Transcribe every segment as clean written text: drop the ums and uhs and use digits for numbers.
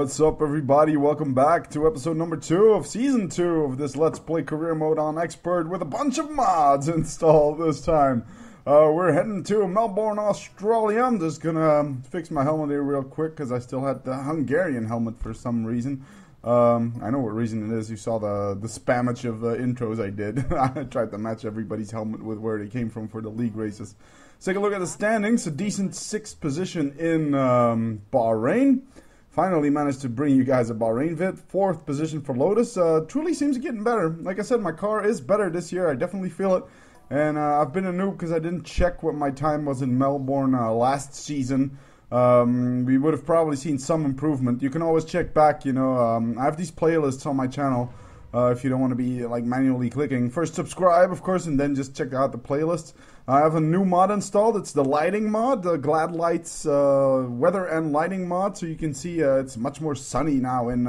What's up, everybody? Welcome back to episode number 2 of season 2 of this Let's Play career mode on Expert with a bunch of mods installed this time. We're heading to Melbourne, Australia. I'm just gonna fix my helmet here real quick because I still had the Hungarian helmet for some reason. I know what reason it is. You saw the spammage of intros I did. I tried to match everybody's helmet with where they came from for the league races. Let's take a look at the standings. A decent 6th position in Bahrain. Finally managed to bring you guys a Bahrain vid. 4th position for Lotus. Truly seems getting better. Like I said, my car is better this year. I definitely feel it. And I've been a noob because I didn't check what my time was in Melbourne last season. We would have probably seen some improvement. You can always check back, you know. I have these playlists on my channel if you don't want to be like manually clicking. First subscribe, of course, and then just check out the playlists. I have a new mod installed. It's the lighting mod, the Glad Lights weather and lighting mod. So you can see it's much more sunny now in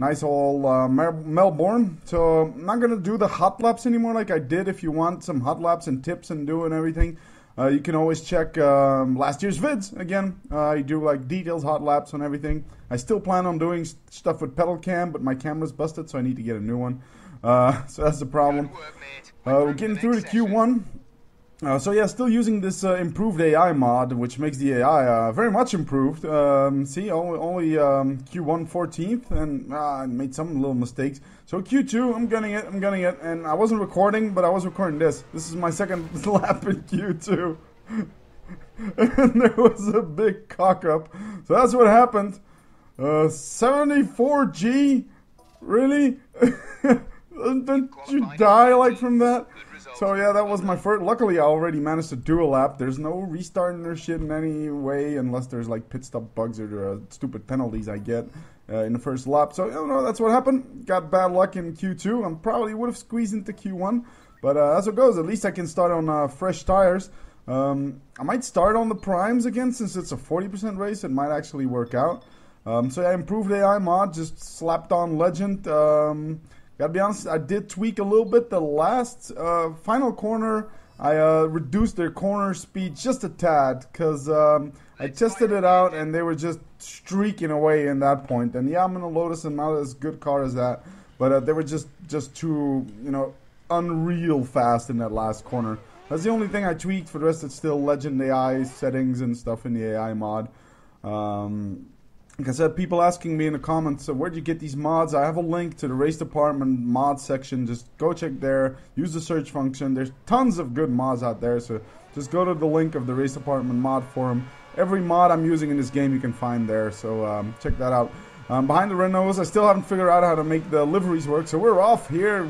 nice old Melbourne. So I'm not going to do the hot laps anymore like I did. If you want some hot laps and tips and doing everything, you can always check last year's vids. Again, I do like details, hot laps and everything. I still plan on doing stuff with pedal cam, but my camera's busted, so I need to get a new one. So that's the problem. We're getting through the Q1. So yeah, still using this improved AI mod, which makes the AI very much improved. See, only Q1 14th, and I made some little mistakes. So Q2, I'm getting it, and I wasn't recording, but I was recording this. This is my second lap in Q2. And there was a big cock up. So that's what happened. 74G? Really? Don't you die like from that? So yeah, that was my first. Luckily, I already managed to do a lap. There's no restarting or shit in any way unless there's like pit stop bugs or stupid penalties I get in the first lap. So you know, that's what happened. Got bad luck in Q2. I probably would have squeezed into Q1, but as it goes, at least I can start on fresh tires. I might start on the primes again since it's a 40% race. It might actually work out. So yeah, improved AI mod, just slapped on Legend. Gotta be honest, I did tweak a little bit the last final corner. I reduced their corner speed just a tad because I tested it out and they were just streaking away in that point. And yeah, I'm in a Lotus and not as good car as that, but they were just too, you know, unreal fast in that last corner. That's the only thing I tweaked. For the rest, it's still Legend AI settings and stuff in the AI mod. Like I said, people asking me in the comments, so where'd you get these mods? I have a link to the race department mod section. Just go check there. Use the search function. There's tons of good mods out there. So just go to the link of the race department mod forum. Every mod I'm using in this game you can find there. So check that out. Behind the Renaults, I still haven't figured out how to make the liveries work. So we're off here,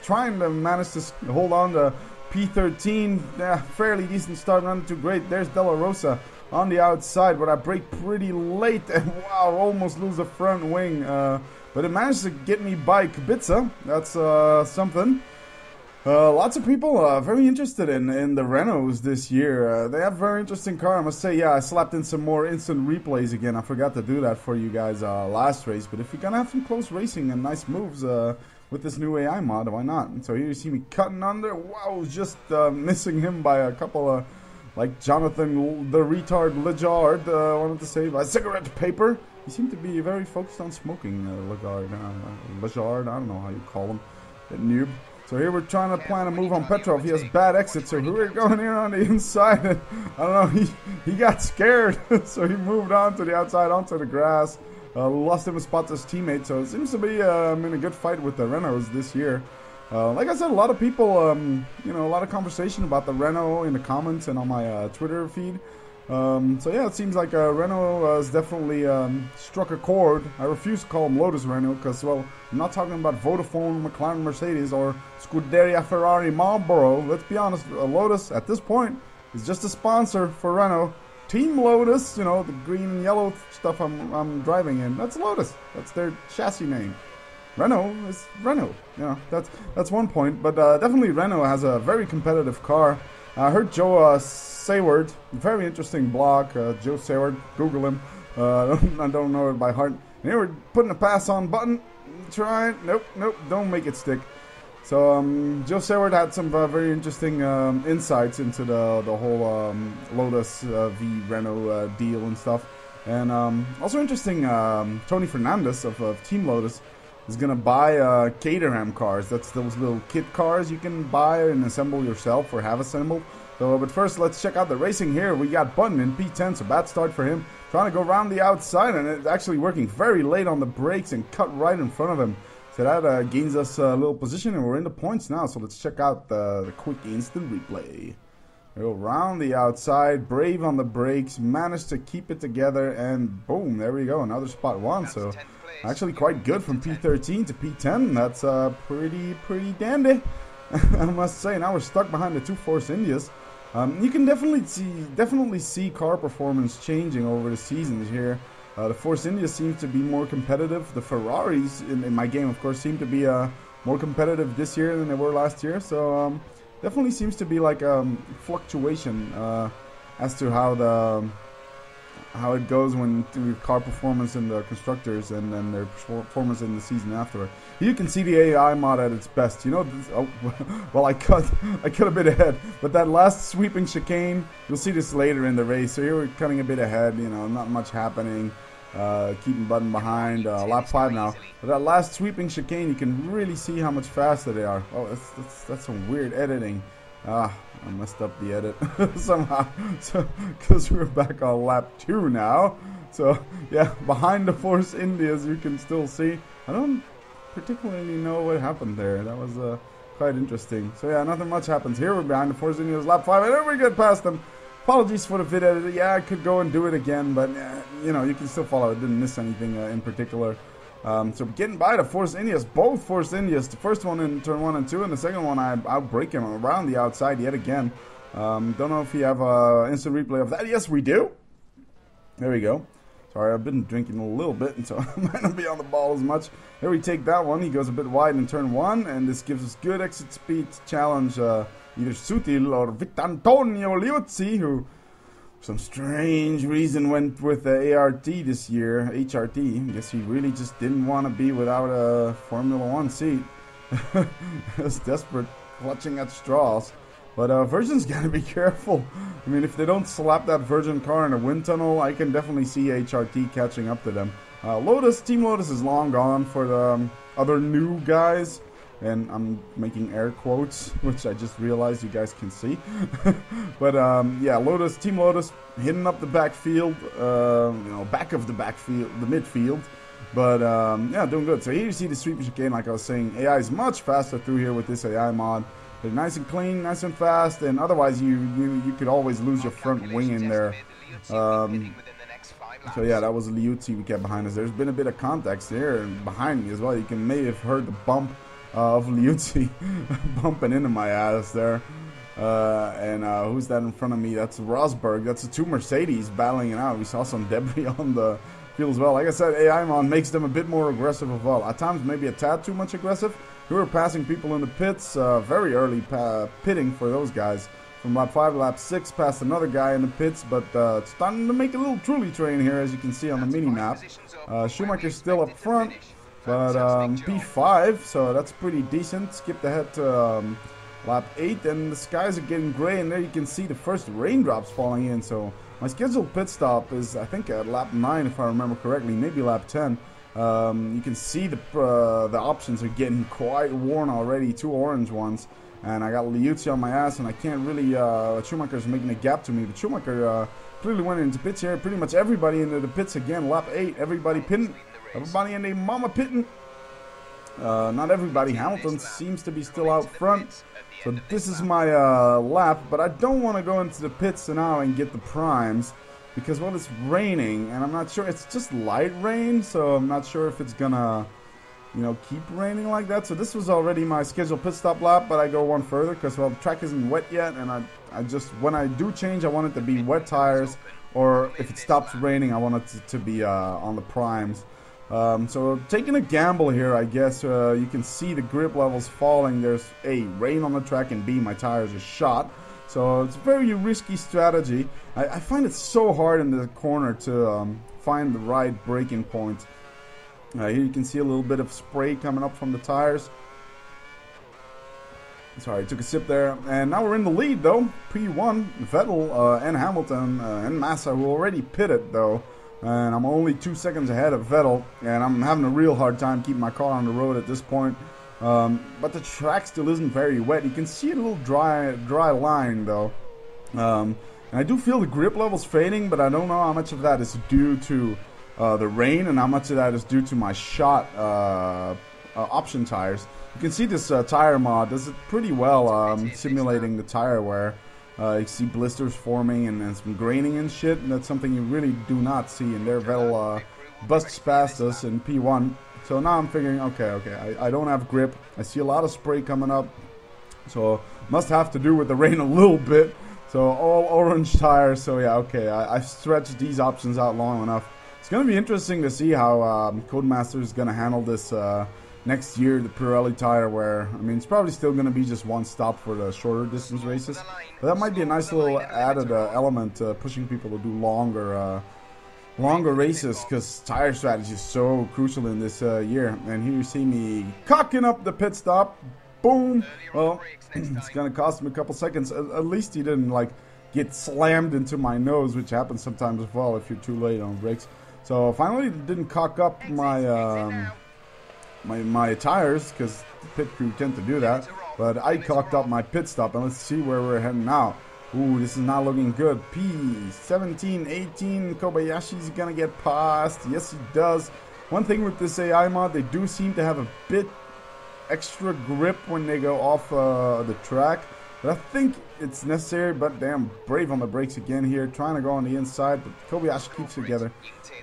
trying to manage to hold on to P13. Yeah, fairly decent start, not too great. There's De La Rosa on the outside, but I brake pretty late and wow, almost lose the front wing. But it managed to get me by Kubica. That's something. Lots of people very interested in the Renaults this year. They have a very interesting car, I must say. Yeah, I slapped in some more instant replays again. I forgot to do that for you guys last race. But if you're gonna have some close racing and nice moves with this new AI mod, why not? And so here you see me cutting under. Wow, just missing him by a couple of, like Jonathan the retard Legard wanted to say, by cigarette paper. He seemed to be very focused on smoking, Legard, I don't know how you call him, that noob. So here we're trying to plan a move on Petrov. He has bad exit, so we're going here on the inside. And, I don't know, he got scared, so he moved on to the outside, onto the grass. Lost him a spot to his teammate, so it seems to be in a good fight with the Renaults this year. Like I said, a lot of people, you know, a lot of conversation about the Renault in the comments and on my Twitter feed. So yeah, it seems like Renault has definitely struck a chord. I refuse to call them Lotus Renault because, well, I'm not talking about Vodafone, McLaren, Mercedes, or Scuderia, Ferrari, Marlboro. Let's be honest, Lotus at this point is just a sponsor for Renault. Team Lotus, you know, the green and yellow stuff I'm driving in, that's Lotus. That's their chassis name. Renault is Renault. You know, that's one point. But definitely Renault has a very competitive car. I heard Joe Sayward, very interesting blog. Joe Sayward, Google him. I don't know it by heart. And here we're putting a pass on button. Try it. Nope, don't make it stick. So Joe Sayward had some very interesting insights into the whole Lotus v Renault deal and stuff. And also interesting, Tony Fernandez of Team Lotus is going to buy Caterham cars. That's those little kit cars you can buy and assemble yourself or have assembled. So, but first, let's check out the racing here. We got Button in P10, so bad start for him. Trying to go around the outside, and it's actually working very late on the brakes and cut right in front of him. So that gains us a little position, and we're in the points now. So let's check out the quick instant replay. We go around the outside, brave on the brakes, managed to keep it together, and boom, there we go, another spot one. So actually quite good from P13 to P10. That's pretty dandy, I must say. Now we're stuck behind the two Force Indias. You can definitely see car performance changing over the seasons here. The Force India seems to be more competitive. The Ferraris in my game, of course, seem to be more competitive this year than they were last year. So definitely seems to be like fluctuation as to how it goes when through car performance in the constructors and then their performance in the season after. You can see the AI mod at its best. You know, well, I cut a bit ahead, but that last sweeping chicane, you'll see this later in the race. So here we're cutting a bit ahead. You know, not much happening. Keeping Button behind. Lap 5 now. But that last sweeping chicane, you can really see how much faster they are. Oh, that's some weird editing. I messed up the edit somehow, so because we're back on lap 2 now. So yeah, behind the Force Indias, you can still see. I don't particularly know what happened there. That was quite interesting. So yeah, nothing much happens here. We're behind the Force Indias, lap 5, and then we get past them. Apologies for the vid edit. Yeah, I could go and do it again, but you know, you can still follow. It didn't miss anything in particular. So getting by the Force Indias, both Force Indias, the first one in turn 1 and 2, and the second one I outbrake him around the outside yet again. Don't know if we have an instant replay of that. Yes, we do. There we go. Sorry, I've been drinking a little bit, and so I might not be on the ball as much. There we take that one. He goes a bit wide in turn 1, and this gives us good exit speed to challenge either Sutil or Vitantonio Liuzzi, who for some strange reason went with the ART this year, HRT. I guess he really just didn't want to be without a Formula 1 seat. He was desperate, clutching at straws. But Virgin's got to be careful. I mean, if they don't slap that Virgin car in a wind tunnel, I can definitely see HRT catching up to them. Team Lotus is long gone for the other new guys. And I'm making air quotes, which I just realized you guys can see. But yeah, Team Lotus hitting up the backfield, you know, back of the backfield, the midfield. But yeah, doing good. So here you see the sweep chicane, like I was saying. AI is much faster through here with this AI mod. They're nice and clean, nice and fast, and otherwise you could always lose your front wing in there. So yeah, that was Liuzzi we kept behind us. There's been a bit of context there and behind me as well. You can maybe have heard the bump of Liuzzi bumping into my ass there. And who's that in front of me? That's Rosberg. That's the two Mercedes battling it out. We saw some debris on the field as well. Like I said, AI mod makes them a bit more aggressive as well. At times maybe a tad too much aggressive. We were passing people in the pits, very early pitting for those guys. From lap 5 to lap 6, past another guy in the pits, but it's starting to make a little truly train here, as you can see on the mini-map. Schumacher's still up front, but P5, so that's pretty decent. Skipped ahead to lap 8, and the skies are getting gray, and there you can see the first raindrops falling in. So my scheduled pit stop is, I think, at lap 9, if I remember correctly, maybe lap 10. You can see the options are getting quite worn already, 2 orange ones. And I got Liuzzi on my ass, and I can't really, Schumacher's making a gap to me. But Schumacher clearly went into pits here. Pretty much everybody into the pits again. Lap 8, everybody pitting. Everybody in their mama pitting. Not everybody. Hamilton seems to be still out front. So this is my lap, but I don't want to go into the pits now and get the primes. Because, well, it's raining, and I'm not sure. It's just light rain, so I'm not sure if it's gonna, you know, keep raining like that. So this was already my scheduled pit stop lap, but I go one further because, well, the track isn't wet yet, and I just, when I do change, I want it to be wet tires, or if it stops raining, I want it to be on the primes. So taking a gamble here, I guess. You can see the grip levels falling. There's A, rain on the track, and B, my tires are shot. So it's a very risky strategy. I find it so hard in the corner to find the right braking point. Here you can see a little bit of spray coming up from the tires. Sorry, I took a sip there. And now we're in the lead, though. P1, Vettel and Hamilton and Massa, who already pitted, though, and I'm only 2 seconds ahead of Vettel, and I'm having a real hard time keeping my car on the road at this point. But the track still isn't very wet. You can see a little dry line though. And I do feel the grip level's fading, but I don't know how much of that is due to the rain and how much of that is due to my shot option tires. You can see this tire mod does it pretty well, simulating the tire wear. You see blisters forming and some graining and shit, and that's something you really do not see in there. Vettel busts past us in P1. So now I'm figuring, okay, I don't have grip. I see a lot of spray coming up, so must have to do with the rain a little bit. So all orange tires, so yeah, okay, I've stretched these options out long enough. It's going to be interesting to see how Codemaster is going to handle this next year, the Pirelli tire wear. I mean, it's probably still going to be just one stop for the shorter distance races, but that might be a nice little added element, pushing people to do longer races, because tire strategy is so crucial in this year. And here you see me cocking up the pit stop. Boom. Well, it's gonna cost him a couple seconds. At least he didn't like get slammed into my nose, which happens sometimes as well if you're too late on brakes. So finally didn't cock up my my tires, because the pit crew tend to do that, but I cocked up my pit stop. And let's see where we're heading now. Ooh, this is not looking good. P17, 18, Kobayashi's gonna get past. Yes, he does. One thing with this AI mod, they do seem to have a bit extra grip when they go off the track. But I think it's necessary, but damn, brave on the brakes again here. Trying to go on the inside, but Kobayashi keeps together.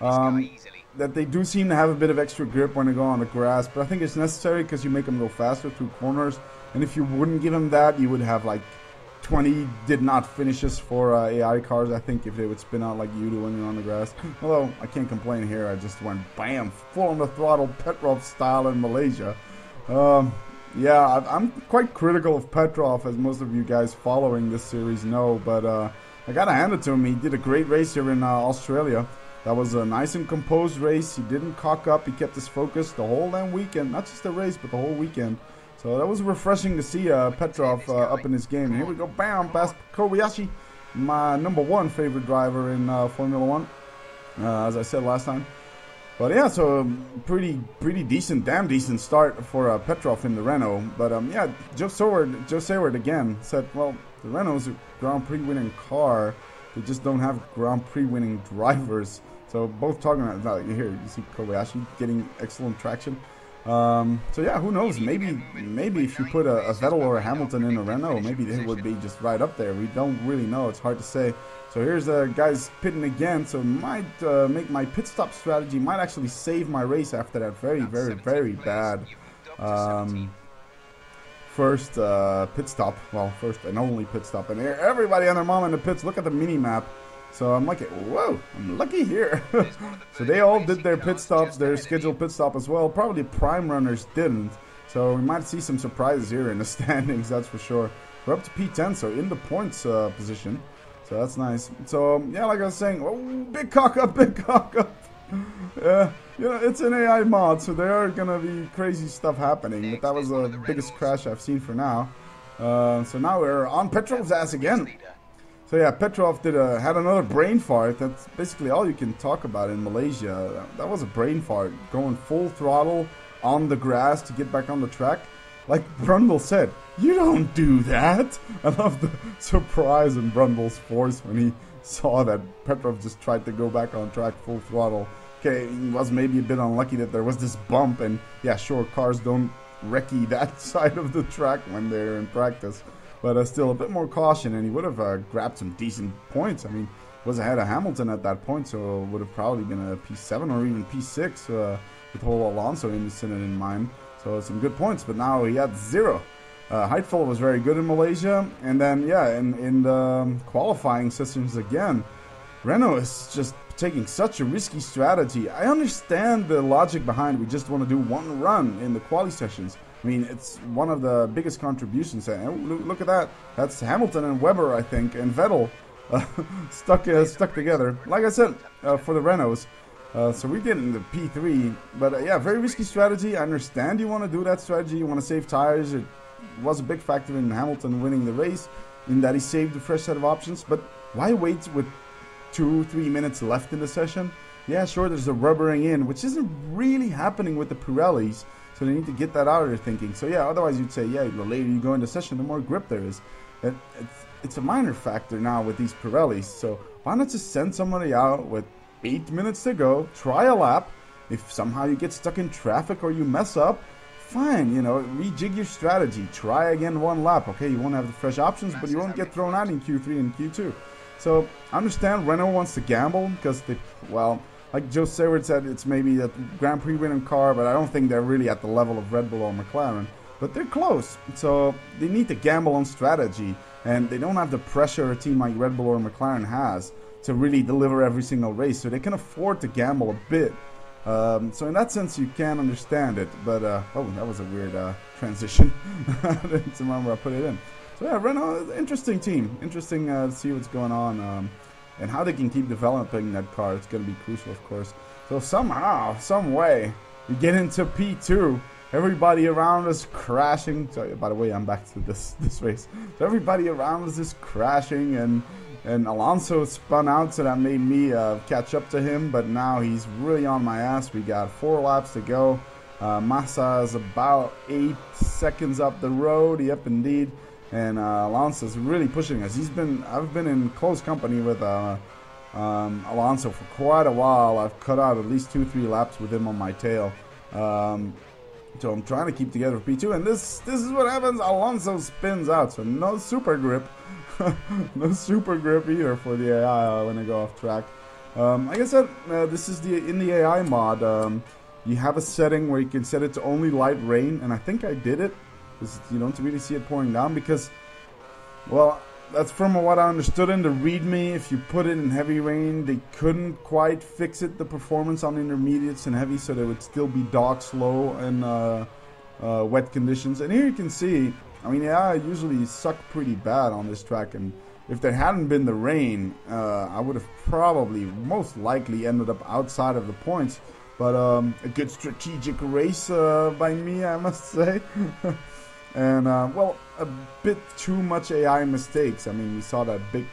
That they do seem to have a bit of extra grip when they go on the grass, but I think it's necessary because you make them go faster through corners. And if you wouldn't give them that, you would have like 20 did not finishes for AI cars, I think, if they would spin out like you do when you're on the grass. Although, I can't complain here. I just went bam, full on the throttle, Petrov style in Malaysia. Yeah, I'm quite critical of Petrov, as most of you guys following this series know, but I gotta hand it to him. He did a great race here in Australia. That was a nice and composed race. He didn't cock up. He kept his focus the whole damn weekend. Not just the race, but the whole weekend. So that was refreshing to see Petrov up in his game. And here we go, bam, past Kobayashi, my #1 favorite driver in Formula 1, as I said last time. But yeah, so pretty decent, damn decent start for Petrov in the Renault. But yeah, Joe Saward again said, well, the Renault is a Grand Prix winning car. They just don't have Grand Prix winning drivers. So both talking about, here you see Kobayashi getting excellent traction. So yeah, who knows? Maybe if you put a Vettel or a Hamilton in a Renault, maybe they would be just right up there. We don't really know. It's hard to say. So here's the guys pitting again. So might make my pit stop strategy might actually save my race after that very bad first pit stop. Well, first and only pit stop. And here, everybody and their mom in the pits. Look at the mini map. So I'm like, whoa, I'm lucky here. So they all did their pit stops, their scheduled pit stop as well. Probably prime runners didn't. So we might see some surprises here in the standings, that's for sure. We're up to P10, so in the points position. So that's nice. So yeah, like I was saying, oh, big cock up, big cock up. Yeah, you know, it's an AI mod, so there are gonna be crazy stuff happening. But that was the biggest crash I've seen for now. So now we're on Petrov's ass again. So yeah, Petrov had another brain fart. That's basically all you can talk about in Malaysia. That was a brain fart, going full throttle on the grass to get back on the track. Like Brundle said, you don't do that. I love the surprise in Brundle's voice when he saw that Petrov just tried to go back on track full throttle. Okay, he was maybe a bit unlucky that there was this bump, and yeah, sure, cars don't recce that side of the track when they're in practice. But still, a bit more caution, and he would have grabbed some decent points. I mean, was ahead of Hamilton at that point, so would have probably been a P7 or even P6 with whole Alonso incident in mind. So some good points, but now he had 0. Heidfeld was very good in Malaysia, and then yeah, in the qualifying systems again, Renault is just taking such a risky strategy. I understand the logic behind we just want to do one run in the quali sessions. I mean, it's one of the biggest contributions. Look at that. That's Hamilton and Webber, I think, and Vettel stuck together. Like I said, for the Renaults. So we did in the P3. But yeah, very risky strategy. I understand you want to do that strategy. You want to save tires. It was a big factor in Hamilton winning the race, in that he saved a fresh set of options. But why wait with 2-3 minutes left in the session? Yeah, sure, there's a rubbering in, which isn't really happening with the Pirellis, so they need to get that out of their thinking. So yeah, otherwise you'd say, yeah, the later you go into session, the more grip there is. It's a minor factor now with these Pirellis, so why not just send somebody out with 8 minutes to go, try a lap. If somehow you get stuck in traffic or you mess up, fine, you know, rejig your strategy. Try again one lap. Okay, you won't have the fresh options, but you won't get thrown out in Q3 and Q2. So I understand Renault wants to gamble because they, well, like Joe Seward said, it's maybe a Grand Prix winning car, but I don't think they're really at the level of Red Bull or McLaren. But they're close, so they need to gamble on strategy, and they don't have the pressure a team like Red Bull or McLaren has to really deliver every single race, so they can afford to gamble a bit. So in that sense, you can understand it, but oh, that was a weird transition. I didn't remember I put it in. So yeah, Renault, interesting team. Interesting to see what's going on and how they can keep developing that car. It's going to be crucial, of course. So somehow, some way, we get into P2. Everybody around us crashing. So, by the way, I'm back to this race. So everybody around us is crashing, and Alonso spun out, so that made me catch up to him. But now he's really on my ass. We got 4 laps to go. Massa is about 8 seconds up the road. Yep, indeed. And Alonso's really pushing us. I've been in close company with Alonso for quite a while. I've cut out at least 2-3 laps with him on my tail. So I'm trying to keep together for P2, and this is what happens. Alonso spins out, so no super grip. No super grip either for the AI when I go off track. Like I said, this is in the AI mod. You have a setting where you can set it to only light rain, and I think I did it. Because you don't really see it pouring down because, well, that's from what I understood in the README. If you put it in heavy rain, they couldn't quite fix it, the performance on intermediates and heavy, so they would still be dog slow in wet conditions. And here you can see, I mean, yeah, I usually suck pretty bad on this track, and if there hadn't been the rain, I would have probably most likely ended up outside of the points. But a good strategic race by me, I must say. And, well, a bit too much AI mistakes. I mean, we saw that big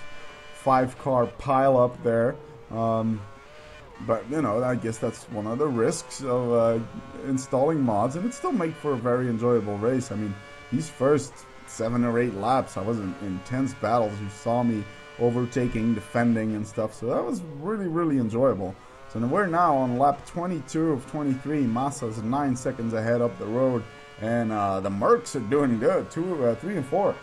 5-car pile up there. But, you know, I guess that's one of the risks of installing mods. And it still made for a very enjoyable race. I mean, these first 7 or 8 laps, I was in intense battles. You saw me overtaking, defending and stuff. So that was really, really enjoyable. So we're now on lap 22 of 23. Massa's 9 seconds ahead up the road. And the Mercs are doing good, 3 and 4.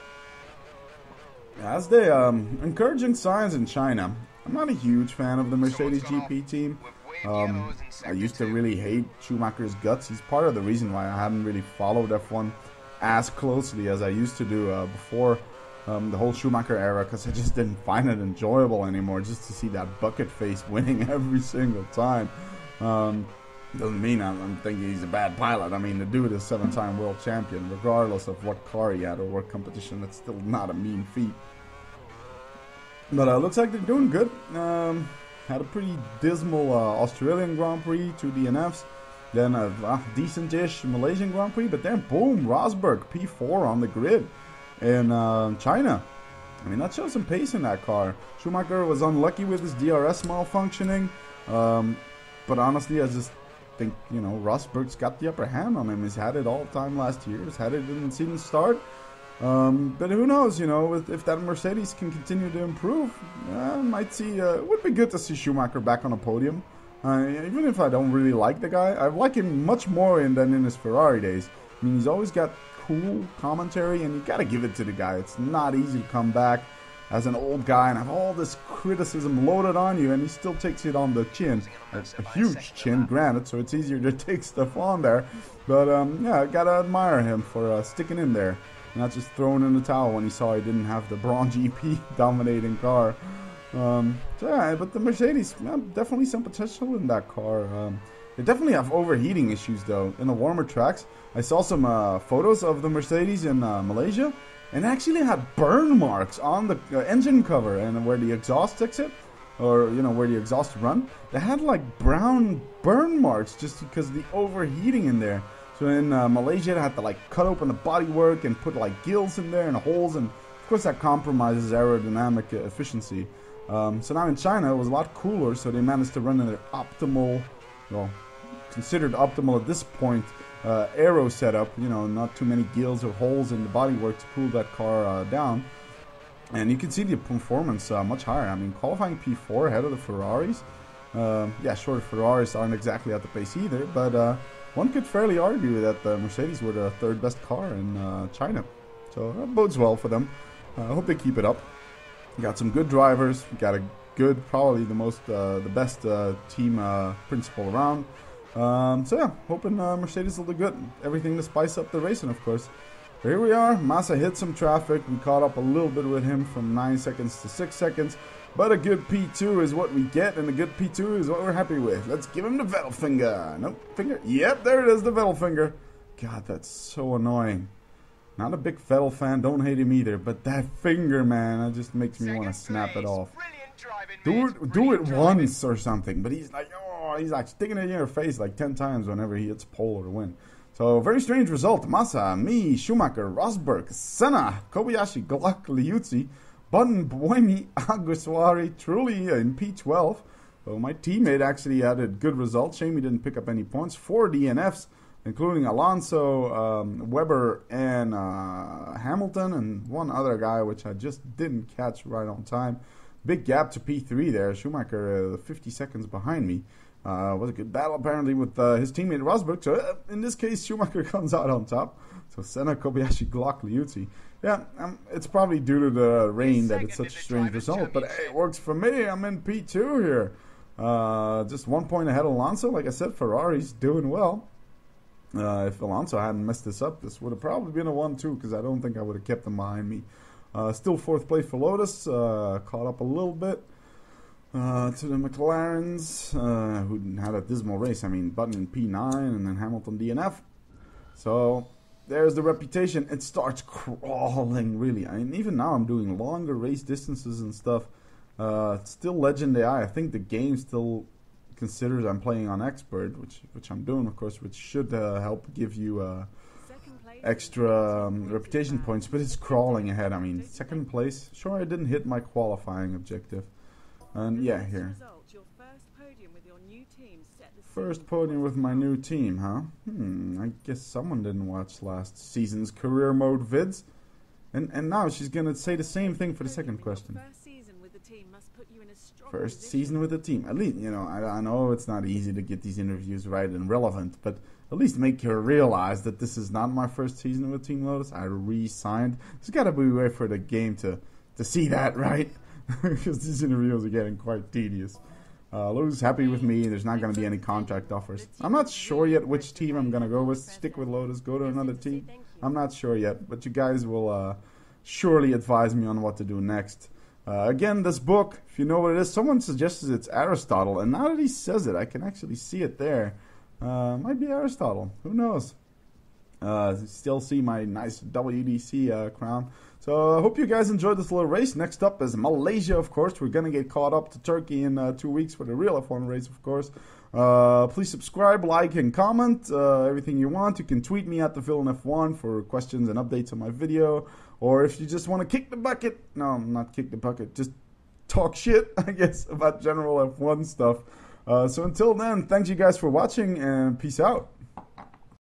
As they encouraging signs in China. I'm not a huge fan of the Mercedes GP team. I used to really hate Schumacher's guts. He's part of the reason why I haven't really followed F1 as closely as I used to do before the whole Schumacher era, because I just didn't find it enjoyable anymore just to see that bucket face winning every single time. Doesn't mean I'm thinking he's a bad pilot. I mean, the dude is 7-time world champion, regardless of what car he had or what competition. That's still not a mean feat. But looks like they're doing good. Had a pretty dismal Australian Grand Prix, 2 DNFs. Then a decent-ish Malaysian Grand Prix. But then, boom, Rosberg, P4 on the grid in China. I mean, that shows some pace in that car. Schumacher was unlucky with his DRS malfunctioning. But honestly, I just think, you know, Rosberg's got the upper hand on him. He's had it all the time last year. He's had it in the season start. But who knows, you know, if that Mercedes can continue to improve, might see, it would be good to see Schumacher back on a podium. Even if I don't really like the guy, I like him much more than in his Ferrari days. I mean, he's always got cool commentary, and you gotta give it to the guy. It's not easy to come back as an old guy and have all this criticism loaded on you, and he still takes it on the chin. It's a huge chin, granted, so it's easier to take stuff on there. But yeah, I gotta admire him for sticking in there, not just throwing in the towel when he saw he didn't have the Braun GP dominating car. So yeah, but the Mercedes, definitely some potential in that car. They definitely have overheating issues though in the warmer tracks. I saw some photos of the Mercedes in Malaysia, and actually had burn marks on the engine cover and where the exhaust exit, or you know, where the exhaust run. They had like brown burn marks just because of the overheating in there. So in Malaysia, they had to like cut open the bodywork and put like gills in there and holes, and of course, that compromises aerodynamic efficiency. So now in China, it was a lot cooler, so they managed to run in their optimal, well, considered optimal at this point, aero setup. You know, not too many gills or holes in the bodywork to cool that car down. And you can see the performance much higher. I mean, qualifying P4 ahead of the Ferraris. Yeah, sure, the Ferraris aren't exactly at the pace either, but one could fairly argue that the Mercedes were the third best car in China. So that bodes well for them. I hope they keep it up. Got some good drivers. Got a good, probably the best team principal around. So yeah, hoping Mercedes will do good. Everything to spice up the racing, of course. But here we are. Massa hit some traffic. We caught up a little bit with him from 9 seconds to 6 seconds. But a good P2 is what we get, and a good P2 is what we're happy with. Let's give him the Vettel finger. Nope, finger. Yep, there it is, the Vettel finger. God, that's so annoying. Not a big Vettel fan, don't hate him either, but that finger, man, that just makes me want to snap it off. Do it once or something, but he's like, oh, he's like sticking it in your face like 10 times whenever he hits pole or win. So, very strange result. Massa, me, Schumacher, Rosberg, Senna, Kobayashi, Glock, Liuzzi, Button, Buemi, Alguersuari, truly in P12. So, my teammate actually had a good result. Shame he didn't pick up any points. 4 DNFs. Including Alonso, Weber, and Hamilton, and one other guy which I just didn't catch right on time. Big gap to P3 there. Schumacher 50 seconds behind me. Was a good battle apparently with his teammate Rosberg. So in this case, Schumacher comes out on top. So Senna, Kobayashi, Glock, Liuzzi. Yeah, it's probably due to the rain that it's such a strange result. But hey, it works for me. I'm in P2 here. Just 1 point ahead of Alonso. Like I said, Ferrari's doing well. If Alonso hadn't messed this up, this would have probably been a 1-2 because I don't think I would have kept him behind me. Still 4th place for Lotus, caught up a little bit to the McLarens, who had a dismal race. I mean, Button P9 and then Hamilton DNF. So there's the reputation. It starts crawling, really. I mean, even now I'm doing longer race distances and stuff. It's still Legend AI. I think the game still considers I'm playing on expert, which I'm doing, of course, which should help give you extra reputation points, but it's crawling ahead. I mean, 2nd place. Sure, I didn't hit my qualifying objective. And yeah, here. First podium with my new team, huh? I guess someone didn't watch last season's career mode vids. And now she's gonna say the same thing for the 2nd question. First season with the team. At least, you know, I know it's not easy to get these interviews right and relevant, but at least make her realize that this is not my first season with Team Lotus. I re-signed. There's got to be a way for the game to see that, right? Because these interviews are getting quite tedious. Lotus happy with me. There's not going to be any contract offers. I'm not sure yet which team I'm going to go with. Stick with Lotus, go to another team. I'm not sure yet, but you guys will surely advise me on what to do next. Again, this book, if you know what it is, someone suggested it's Aristotle, and now that he says it, I can actually see it there. Might be Aristotle. Who knows? Still see my nice WDC crown. So I hope you guys enjoyed this little race. Next up is Malaysia, of course. We're going to get caught up to Turkey in 2 weeks for the real F1 race, of course. Please subscribe, like, and comment everything you want. You can tweet me at TheVillainF1 for questions and updates on my video. Or if you just want to kick the bucket. No, not kick the bucket. Just talk shit, I guess, about general F1 stuff. So until then, thanks you guys for watching, and peace out.